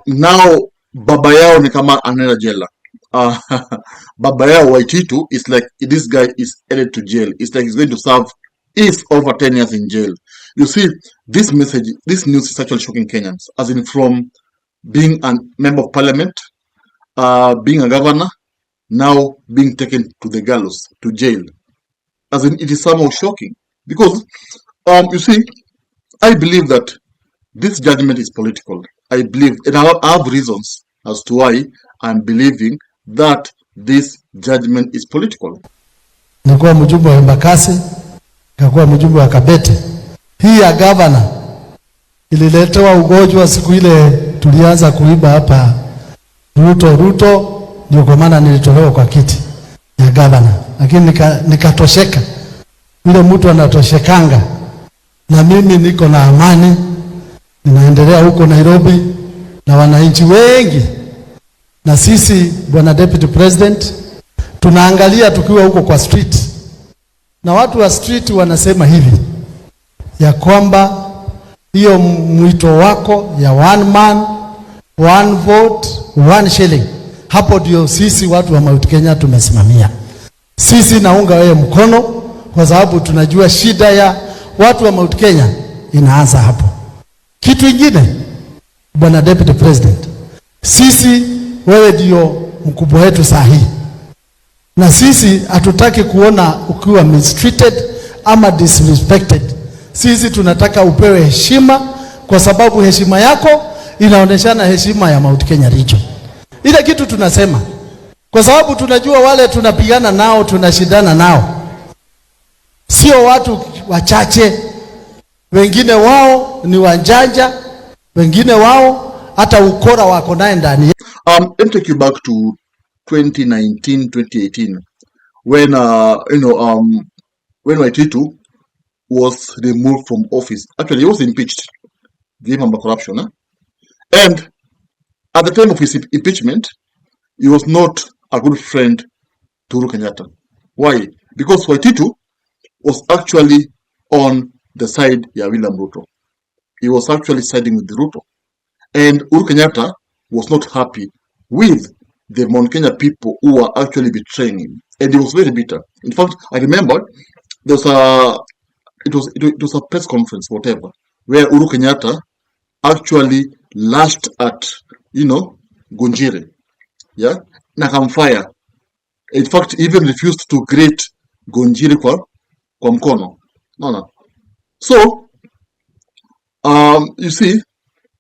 Now baba yao ni kama anaenda jela. Uh, baba yao Waititu is like this guy is headed to jail. It's like he's going to serve is over 10 years in jail. You see, this news is actually shocking Kenyans, as in from being a member of parliament, being a governor, now being taken to the gallows, to jail. As in, it is somehow shocking because, you see, I believe that this judgment is political. I believe, and I have reasons as to why I'm believing that this judgment is political. Nilikuwa mjumbe wa Embakasi, nikakuwa mjumbe wa Kabete. Hii ya governor ililetewa ugonjwa siku ile tulianza kuiba hapa Ruto ndio kwa maana nilitolewa kwa kiti ya governor. Lakini nikatosheka. Yule mtu anatoshekanga. Na mimi niko na amani. Ninaendelea huko Nairobi na wananchi wengi. Na sisi bwana deputy president tunaangalia tukiwa huko kwa street. Na watu wa street wanasema hivi ya kwamba hiyo mwito wako ya one man, one vote, one shilling. Hapo ndio sisi watu wa Mount Kenya tumesimamia. Sisi naunga wewe mkono kwa sababu tunajua shida ya watu wa Mount Kenya inaanza hapo. Kitu kingine bwana deputy president, sisi wewe ndio mkubwa wetu sahihi. Na sisi hatutaki kuona ukiwa mistreated ama disrespected. Sisi tunataka upewe heshima kwa sababu heshima yako inaoneshana heshima ya Mount Kenya region. Ile kitu tunasema kwa sababu tunajua wale tunapigana nao, tunashindana nao sio watu wachache. Wengine wao ni wanjanja, wengine wao hata ukora wako naye ndani. Let me take you back to 2019, 2018 when when Waititu was removed from office. Actually, he was impeached. Gave him corruption. And at the time of his impeachment, he was not a good friend to Uhuru Kenyatta. Why? Because Waititu was actually on the side of William Ruto. He was actually siding with Ruto. And Uhuru Kenyatta was not happy with the Mount Kenya people who were actually betraying him. And he was very bitter. In fact, I remember there was it was a press conference, whatever, where Uhuru Kenyatta actually lashed at, Gunjiri. Yeah? Nakamfire. In fact, even refused to greet Gunjiri kwa mkono. No. So, you see,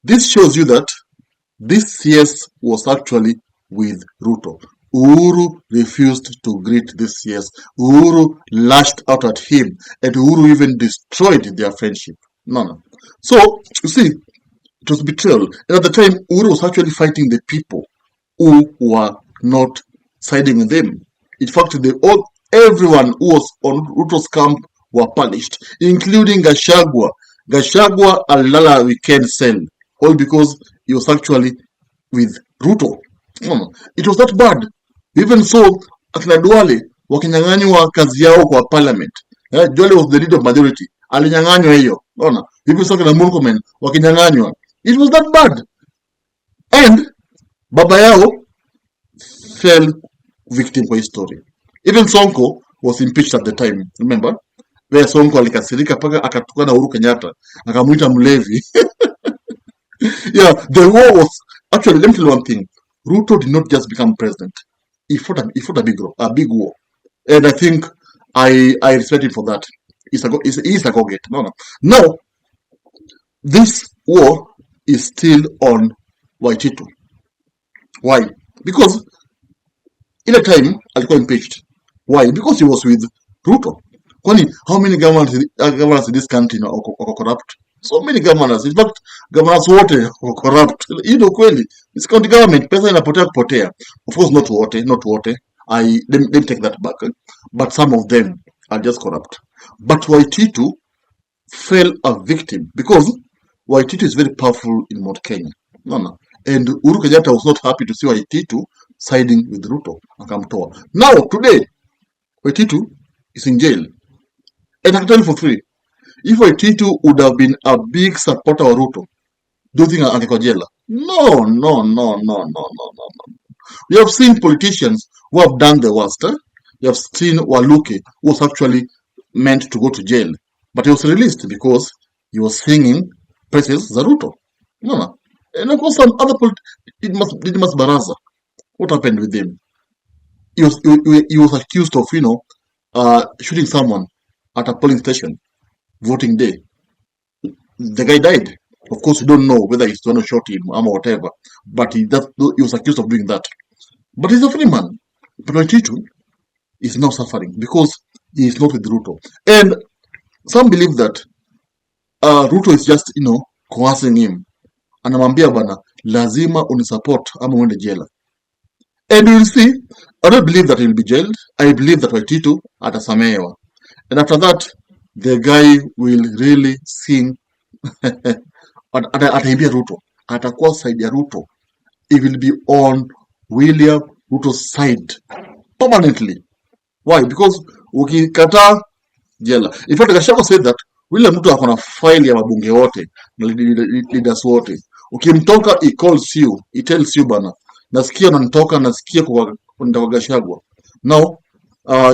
this shows you that this CS was actually with Ruto. Uhuru refused to greet this CS. Uhuru lashed out at him, and Uhuru even destroyed their friendship. No. So, you see, it was betrayal. And at the time, Uhuru was actually fighting the people who were not siding with them. In fact, everyone who was on Ruto's camp were punished, including Gachagua. Gachagua alala weekend cell, all because he was actually with Ruto. It was that bad. Even so, akina Duale wakinyang'anywa kazi yao kwa parliament. Duale was the leader of majority. Alinyang'anywa hiyo. Unaona? Even so akina Murkomen wakinyang'anywa. It was that bad. And baba yao fell victim kwa history. Even Sonko was impeached at the time. Remember? Where Sonko alikasirika paka akatukana Uhuru Kenyatta. Akamuita mlevi. Yeah, the war was actually, let me tell you one thing. Ruto did not just become president. He fought a big war. And I think I respect him for that. He's a go-get. No. Now, this war is still on Waititu. Why? Because in a time, alikuwa impeached. Why? Because he was with Ruto. Kwani, how many governors in this country are corrupt? So many governors. In fact, governors wote are corrupt. Kweli. It's county government. Pesa inapotea kupotea. Of course, not wote. Let me take that back. But some of them are just corrupt. But Waititu fell a victim because Waititu is very powerful in Mount Kenya. No. And Uhuru Kenyatta was not happy to see Waititu siding with Ruto. Akamtoa. Now, today, Waititu is in jail. And I can tell you for free, if Waititu would have been a big supporter of Ruto, do you think angekuwa jela? No. We have seen politicians who have done the worst. You have seen Waluke, who was actually meant to go to jail, but he was released because he was singing praises za Ruto. No. And of course, some other Didmus Baraza. What happened with him? He was accused of, shooting someone at a polling station, voting day. The guy died. Of course, we don't know whether he's going to shot him or whatever, but he was accused of doing that. But he's a free man. But Waititu is now suffering because he is not with Ruto. And some believe that Ruto is just, coercing him. Anamwambia bana, lazima unisupport ama uende jela. And you will see, I don't believe that he will be jailed. I believe that Waititu atasamehewa. And after that, the guy will really sing. Ataimbia Ruto. Atakuwa side ya Ruto. He will be on William Ruto's side permanently. Why? Because ukikataa jela. In fact, Gachagua said that William Ruto akona file ya wabunge wote na leaders wote. Ukimtoka, he calls you, he tells you bana, nasikia unanitoka, nasikia kwa Gachagua. Now,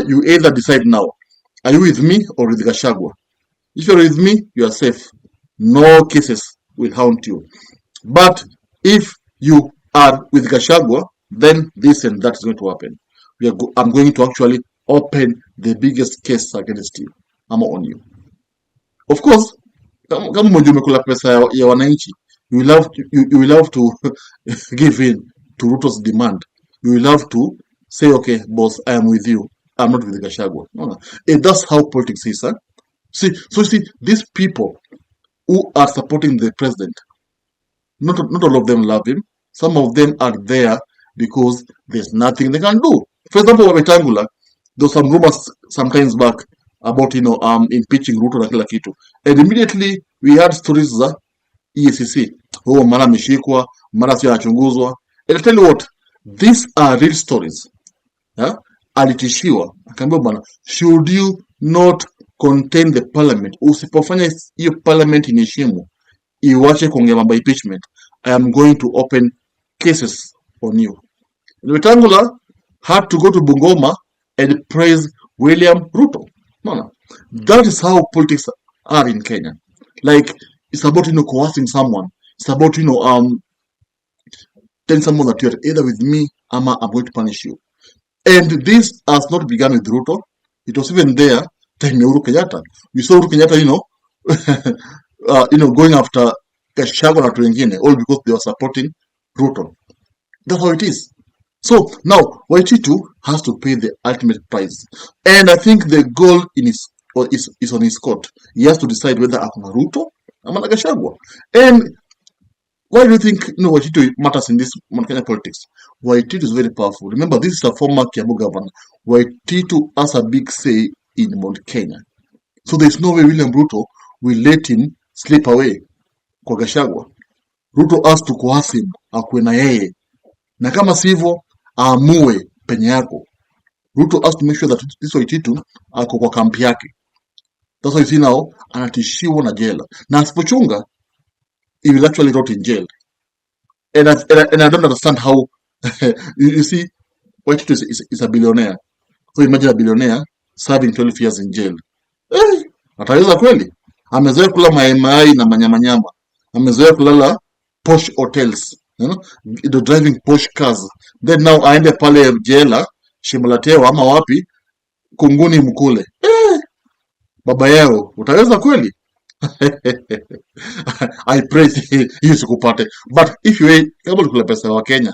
you either decide now, are you with me or with Gachagua? If you're with me, you are safe. No cases will haunt you. But if you are with Gachagua, then this and that is going to happen. I'm going to actually open the biggest case against you. I'm on you. Of course, kama mmoja umekula pesa ya wananchi, you will have to give in to Ruto's demand. You will have to say, okay, boss, I am with you. I'm not with Gachagua. No. And that's how politics is. Huh? See, these people who are supporting the president, not all of them love him. Some of them are there because there's nothing they can do. For example, Wetangula, there was some rumors sometimes back about impeaching Ruto na kila kitu, and immediately we had stories za EACC, mara ameshikwa, mara sio anachunguzwa. And I tell you what, these are real stories. Alitishiwa, akaambiwa bwana, should you not contain the parliament, usipofanya hiyo parliament iniheshimu, iwache kuongea mambo impeachment, I am going to open cases on you. Wetangula had to go to Bungoma and praise William Ruto. No. That is how politics are in Kenya. Like, it's about, coercing someone. It's about, telling someone that you're either with me, ama I'm going to punish you. And this has not begun with Ruto. It was even there time Uhuru Kenyatta. We saw Uhuru Kenyatta, going after Gachagua na watu wengine, all because they were supporting Ruto. That's how it is. So now Waititu has to pay the ultimate price, and I think the goal is on his court. He has to decide whether akuna Ruto ama Gachagua. And why do you think Waititu matters in this Kenya politics? Waititu is very powerful. Remember, this is a former Kiambu governor. Waititu has a big say in Mount Kenya, so there is no way William Ruto will let him slip away kwa Gachagua. Ruto has to coerce him akuwe na yeye, na kama sivyo aamue penye yako. Ruto has to make sure that this Waititu ako kwa kampi yake. That's why you see now anatishiwa na jela, na asipochunga he will actually rot in jail. And I don't understand how you see Waititu is a billionaire. So imagine a billionaire serving 12 years in jail. Ataweza kweli? Amezoea kula mayai na manyamanyama. Amezoea kulala posh hotels, driving posh cars. Then now aende pale jela Shimalatewa ama wapi kunguni mkule. Baba yao, utaweza kweli? I pray hiyo sikupate. But if you kama ulikula pesa wa Kenya,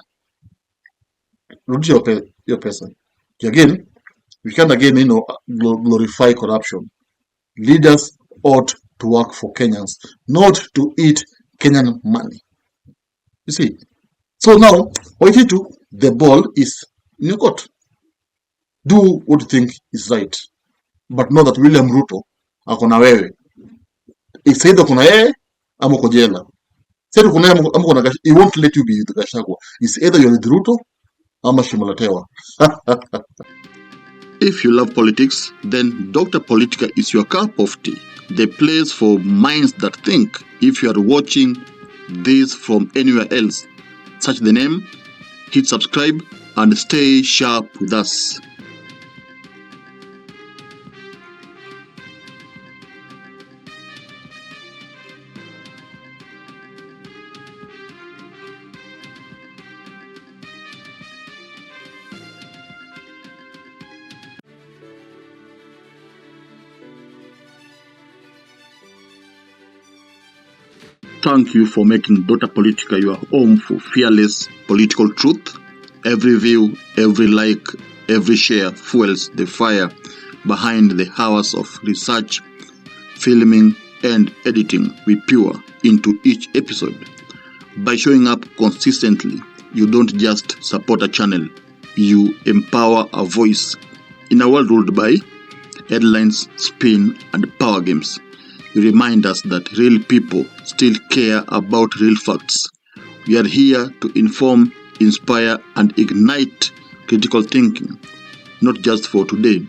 rudisha hiyo pesa. Again, we can't again glorify corruption. Leaders ought to work for Kenyans, not to eat Kenyan money. You see? So now, Waititu, the ball is in your court. Do what you think is right. But know that William Ruto akona wewe. It's either kuna yeye ama uko jela. Sasa kuna yeye ama kuna Gachagua. He won't let you be with Gachagua. It's either you're with Ruto ama Shimalatewa. If you love politics, then Dr. Politica is your cup of tea. The place for minds that think. If you are watching this from anywhere else. Search the name, hit subscribe, and stay sharp with us. Thank you for making Dota Politica your home for fearless political truth. Every view, every like, every share fuels the fire behind the hours of research, filming, and editing we pour into each episode. By showing up consistently, you don't just support a channel, you empower a voice. In a world ruled by headlines, spin, and power games, you remind us that real people still care about real facts. We are here to inform, inspire, and ignite critical thinking, not just for today,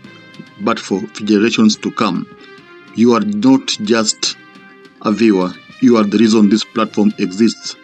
but for generations to come. You are not just a viewer, you are the reason this platform exists.